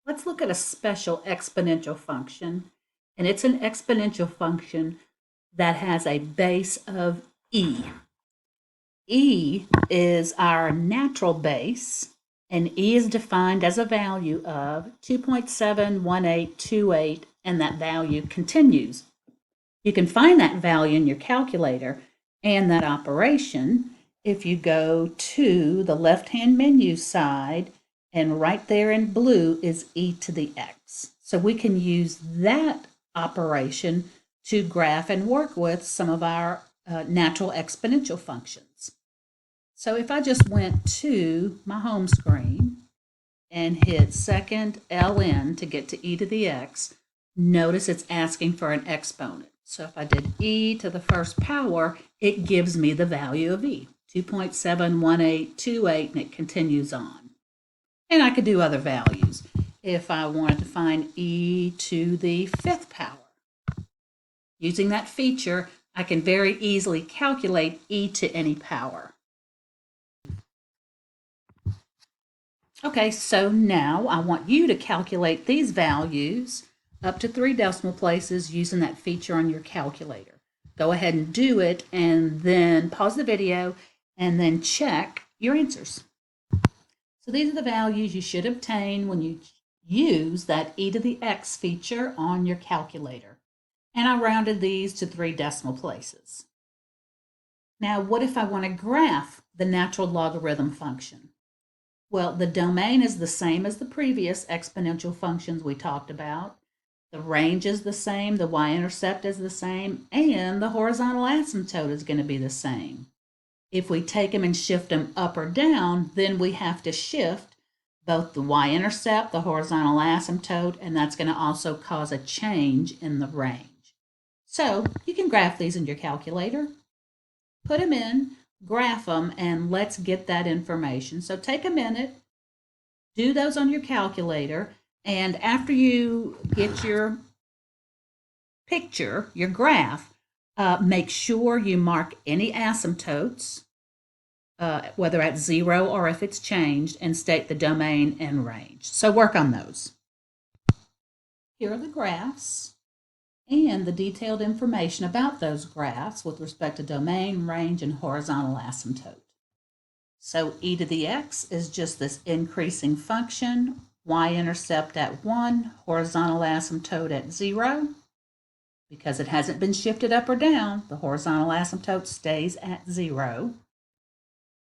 Let's look at a special exponential function, and it's an exponential function that has a base of e. E is our natural base, and e is defined as a value of 2.71828, and that value continues. You can find that value in your calculator and that operation if you go to the left-hand menu side, and right there in blue is e to the x. So we can use that operation to graph and work with some of our natural exponential functions. So if I just went to my home screen and hit second ln to get to e to the x, notice it's asking for an exponent. So if I did e to the first power, it gives me the value of e, 2.71828, and it continues on. And I could do other values. If I wanted to find e to the fifth power, using that feature, I can very easily calculate e to any power. Okay, so now I want you to calculate these values up to 3 decimal places using that feature on your calculator. Go ahead and do it, and then pause the video and then check your answers. So these are the values you should obtain when you use that e to the x feature on your calculator. And I rounded these to 3 decimal places. Now, what if I want to graph the natural logarithm function? Well, the domain is the same as the previous exponential functions we talked about. The range is the same, the y-intercept is the same, and the horizontal asymptote is going to be the same. If we take them and shift them up or down, then we have to shift both the y-intercept, the horizontal asymptote, and that's going to also cause a change in the range. So you can graph these in your calculator, put them in, graph them, and let's get that information. So take a minute, do those on your calculator, and after you get your picture, your graph, make sure you mark any asymptotes, whether at 0 or if it's changed, and state the domain and range. So work on those. Here are the graphs and the detailed information about those graphs with respect to domain, range, and horizontal asymptote. So e to the x is just this increasing function, y-intercept at 1, horizontal asymptote at 0. Because it hasn't been shifted up or down, the horizontal asymptote stays at 0.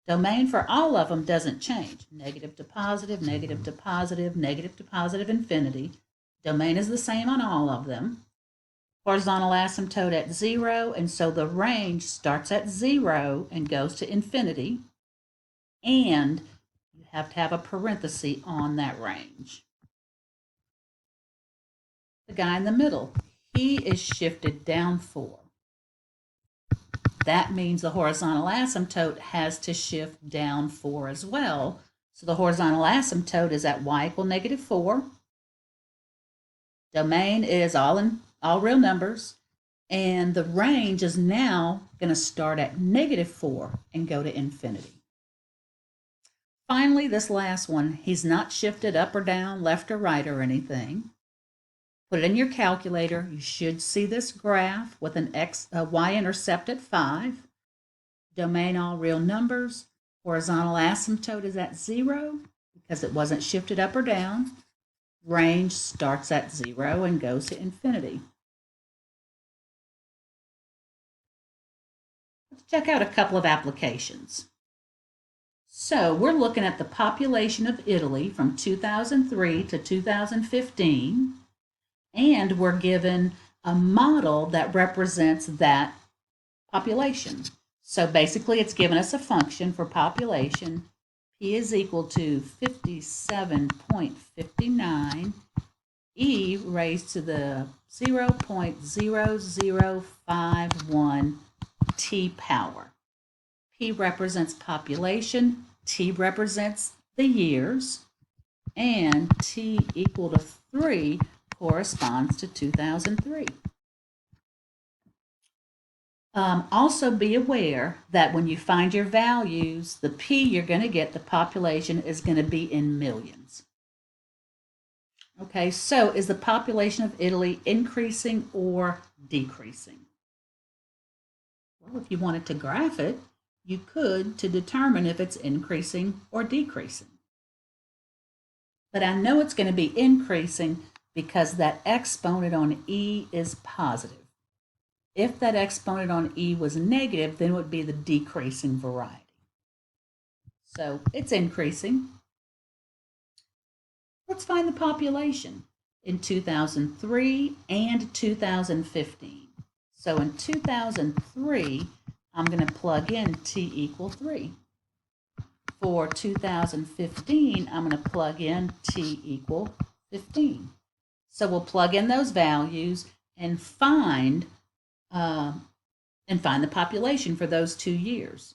Domain for all of them doesn't change. Negative to positive, negative to positive, negative to positive infinity. Domain is the same on all of them. Horizontal asymptote at 0, and so the range starts at 0 and goes to infinity. And you have to have a parenthesis on that range. The guy in the middle, he is shifted down 4. That means the horizontal asymptote has to shift down 4 as well. So the horizontal asymptote is at y equal negative 4. Domain is all real numbers. And the range is now going to start at negative 4 and go to infinity. Finally, this last one, he's not shifted up or down, left or right or anything. Put it in your calculator. You should see this graph with a y-intercept at 5. Domain all real numbers. Horizontal asymptote is at 0 because it wasn't shifted up or down. Range starts at 0 and goes to infinity. Let's check out a couple of applications. So we're looking at the population of Italy from 2003 to 2015. And we're given a model that represents that population. So basically, it's given us a function for population. P is equal to 57.59 e raised to the 0.0051 t power. P represents population, T represents the years, and T equal to 3 corresponds to 2003. Also be aware that when you find your values, the P you're going to get, the population, is going to be in millions. Okay, so is the population of Italy increasing or decreasing? Well, if you wanted to graph it, you could to determine if it's increasing or decreasing. But I know it's going to be increasing because that exponent on E is positive. If that exponent on E was negative, then it would be the decreasing variety. So it's increasing. Let's find the population in 2003 and 2015. So in 2003, I'm going to plug in T equal 3. For 2015, I'm going to plug in T equal 15. So we'll plug in those values and find the population for those 2 years.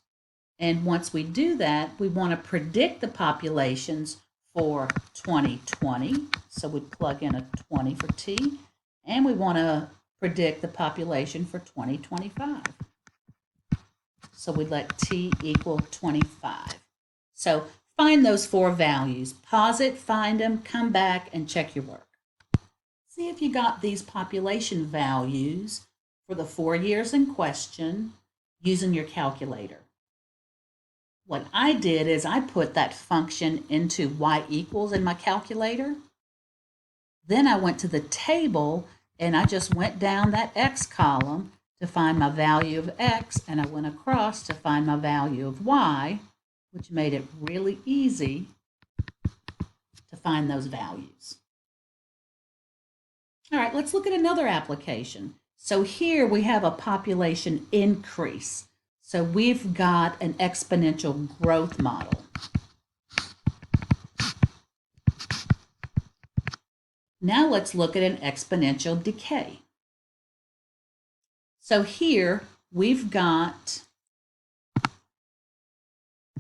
And once we do that, we want to predict the populations for 2020. So we plug in a 20 for T, and we want to predict the population for 2025. So we let T equal 25. So find those 4 values. Pause it, find them, come back, and check your work. See if you got these population values for the 4 years in question using your calculator. What I did is I put that function into y equals in my calculator. Then I went to the table and I just went down that x column to find my value of x, and I went across to find my value of y, which made it really easy to find those values. All right, let's look at another application. So here we have a population increase. So we've got an exponential growth model. Now let's look at an exponential decay. So here we've got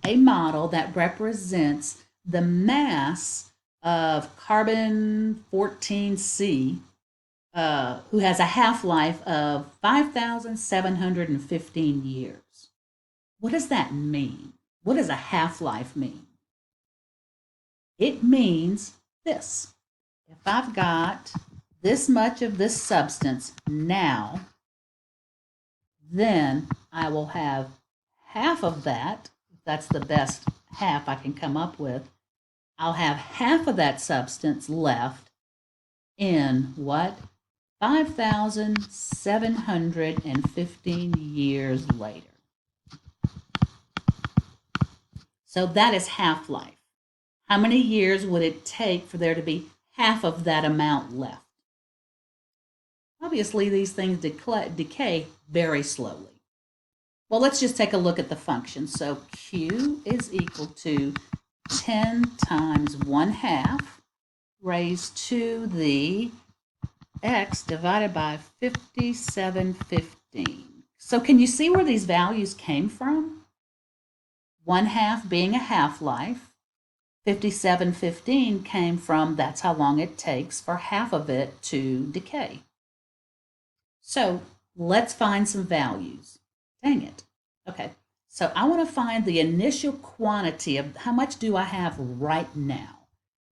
a model that represents the mass of carbon 14C, who has a half-life of 5,715 years. What does that mean? What does a half-life mean? It means this. If I've got this much of this substance now, then I will have half of that. If that's the best half I can come up with, I'll have half of that substance left in what? 5,715 years later. So that is half-life. How many years would it take for there to be half of that amount left? Obviously, these things decay very slowly. Well, let's just take a look at the function. So Q is equal to 10 times 1/2 raised to the x divided by 5715. So can you see where these values came from? 1/2 being a half-life. 5715 came from that's how long it takes for half of it to decay. So let's find some values. Dang it. Okay, so I want to find the initial quantity of how much do I have right now.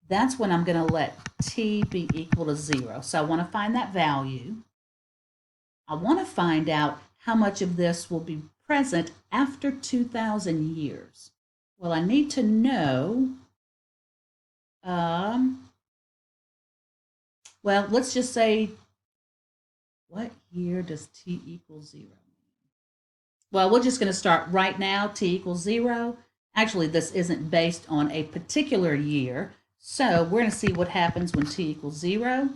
That's when I'm going to let T be equal to 0. So I want to find that value. I want to find out how much of this will be present after 2,000 years. Well, I need to know, well, let's just say, what year does T equal 0? Well, we're just going to start right now, T equals 0. Actually, this isn't based on a particular year. So we're going to see what happens when T equals 0,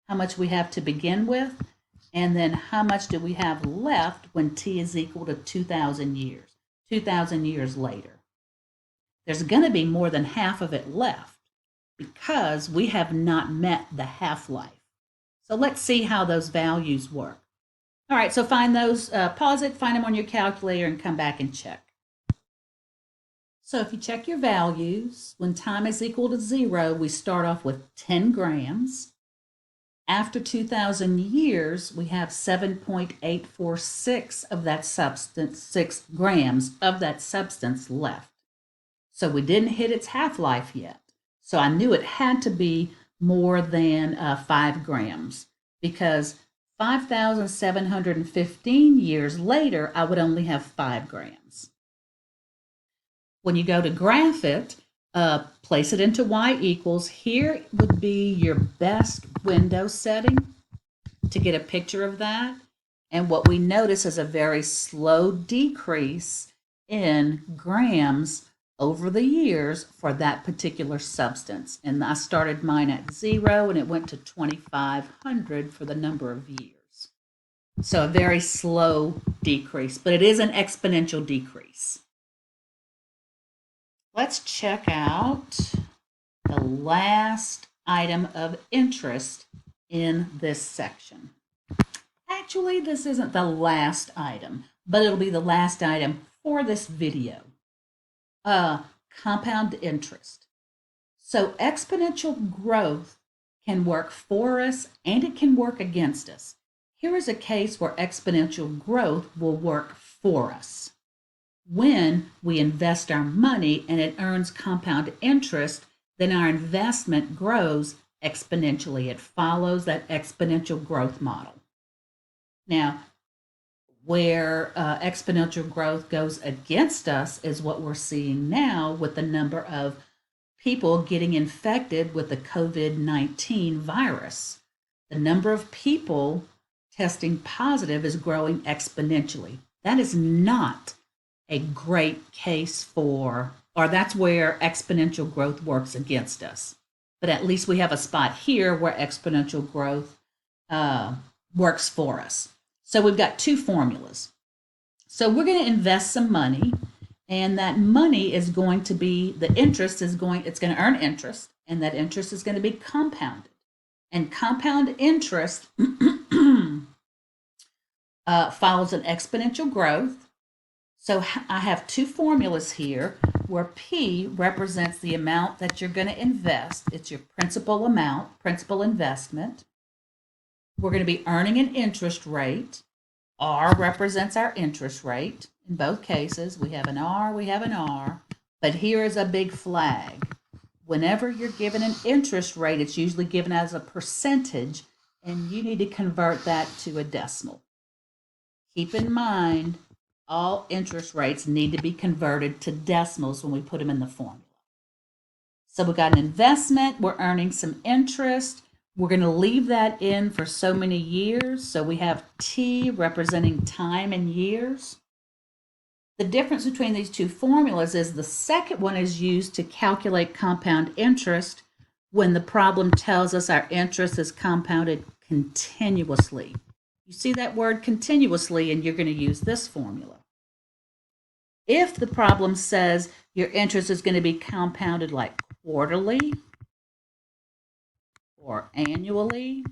how much we have to begin with, and then how much do we have left when T is equal to 2,000 years, 2,000 years later. There's going to be more than half of it left because we have not met the half-life. So let's see how those values work. All right, so find those, pause it, find them on your calculator, and come back and check. So if you check your values, when time is equal to 0, we start off with 10 grams. After 2,000 years, we have 7.846 of that substance, 6 grams of that substance left. So we didn't hit its half-life yet. So I knew it had to be more than 5 grams, because 5,715 years later, I would only have 5 grams. When you go to graph it, place it into y equals. Here would be your best window setting to get a picture of that. And what we notice is a very slow decrease in grams over the years for that particular substance. And I started mine at 0 and it went to 2,500 for the number of years. So a very slow decrease, but it is an exponential decrease. Let's check out the last item of interest in this section. Actually, this isn't the last item, but it'll be the last item for this video. Compound interest. So exponential growth can work for us and it can work against us. Here is a case where exponential growth will work for us. When we invest our money and it earns compound interest, then our investment grows exponentially. It follows that exponential growth model. Now, where exponential growth goes against us is what we're seeing now with the number of people getting infected with the COVID-19 virus. The number of people testing positive is growing exponentially. That is not a great case for, or that's where exponential growth works against us. But at least we have a spot here where exponential growth works for us. So we've got two formulas. So we're going to invest some money, and that money is going to be, the interest is going, it's going to earn interest, and that interest is going to be compounded. And compound interest follows an exponential growth. So I have two formulas here where P represents the amount that you're going to invest. It's your principal amount, principal investment. We're going to be earning an interest rate. R represents our interest rate. In both cases, we have an R, we have an R. But here is a big flag. Whenever you're given an interest rate, it's usually given as a percentage, and you need to convert that to a decimal. Keep in mind, all interest rates need to be converted to decimals when we put them in the formula. So we've got an investment, we're earning some interest. We're going to leave that in for so many years. So we have T representing time and years. The difference between these two formulas is the second one is used to calculate compound interest when the problem tells us our interest is compounded continuously. You see that word continuously, and you're going to use this formula. If the problem says your interest is going to be compounded like quarterly or annually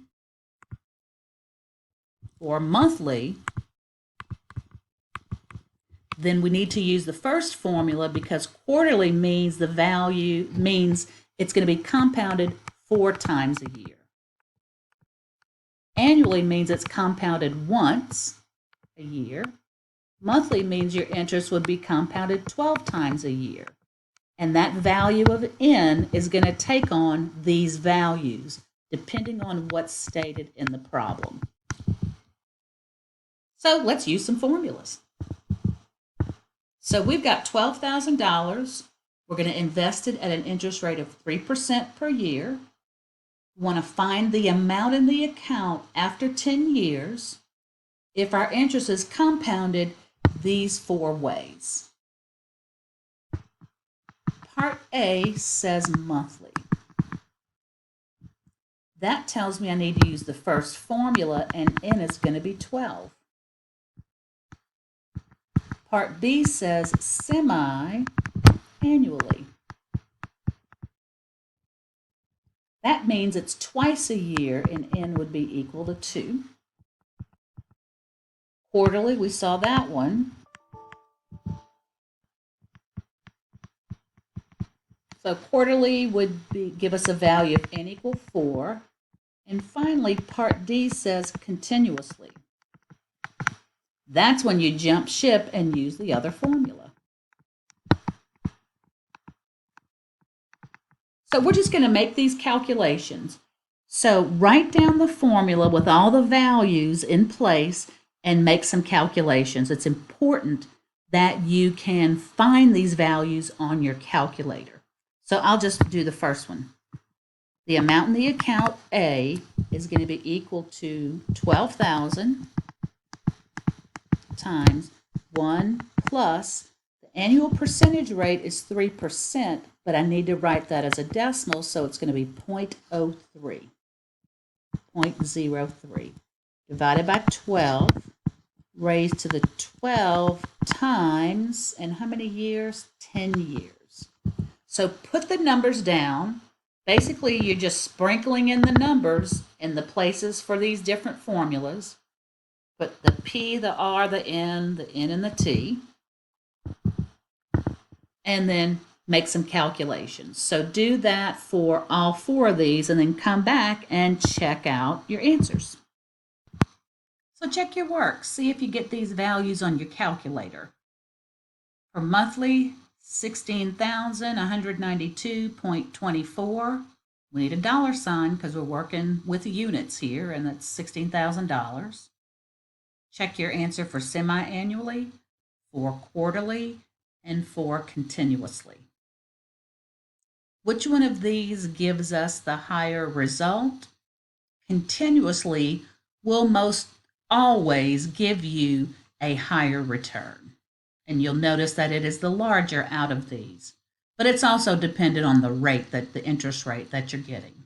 or monthly, then we need to use the first formula, because quarterly means the value means it's going to be compounded 4 times a year. Annually means it's compounded once a year. Monthly means your interest would be compounded 12 times a year. And that value of n is going to take on these values depending on what's stated in the problem. So let's use some formulas. So we've got $12,000. We're going to invest it at an interest rate of 3% per year. We want to find the amount in the account after 10 years if our interest is compounded these 4 ways. Part A says monthly. That tells me I need to use the first formula, and n is going to be 12. Part B says semi-annually. That means it's twice a year, and n would be equal to 2. Quarterly, we saw that one. So quarterly would give us a value of n equal 4. And finally, part D says continuously. That's when you jump ship and use the other formula. So we're just going to make these calculations. So write down the formula with all the values in place and make some calculations. It's important that you can find these values on your calculator. So I'll just do the first one. The amount in the account A is going to be equal to 12,000 times 1 plus the annual percentage rate is 3%, but I need to write that as a decimal, so it's going to be 0.03. 0.03 divided by 12 raised to the 12 times, and how many years? 10 years. So put the numbers down. Basically, you're just sprinkling in the numbers in the places for these different formulas. Put the P, the R, the N, and the T. And then make some calculations. So do that for all 4 of these and then come back and check out your answers. So check your work. See if you get these values on your calculator. For monthly, 16,192.24. We need a dollar sign because we're working with units here, and that's $16,000. Check your answer for semi-annually, for quarterly, and for continuously. Which one of these gives us the higher result? Continuously will most always give you a higher return. And you'll notice that it is the larger out of these. But it's also dependent on the rate, the interest rate that you're getting.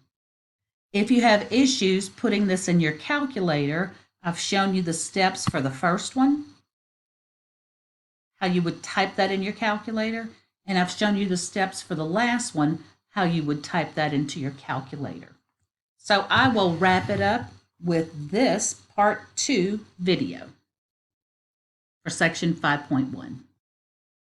If you have issues putting this in your calculator, I've shown you the steps for the first one, how you would type that in your calculator, and I've shown you the steps for the last one, how you would type that into your calculator. So I will wrap it up with this part 2 video for section 5.1.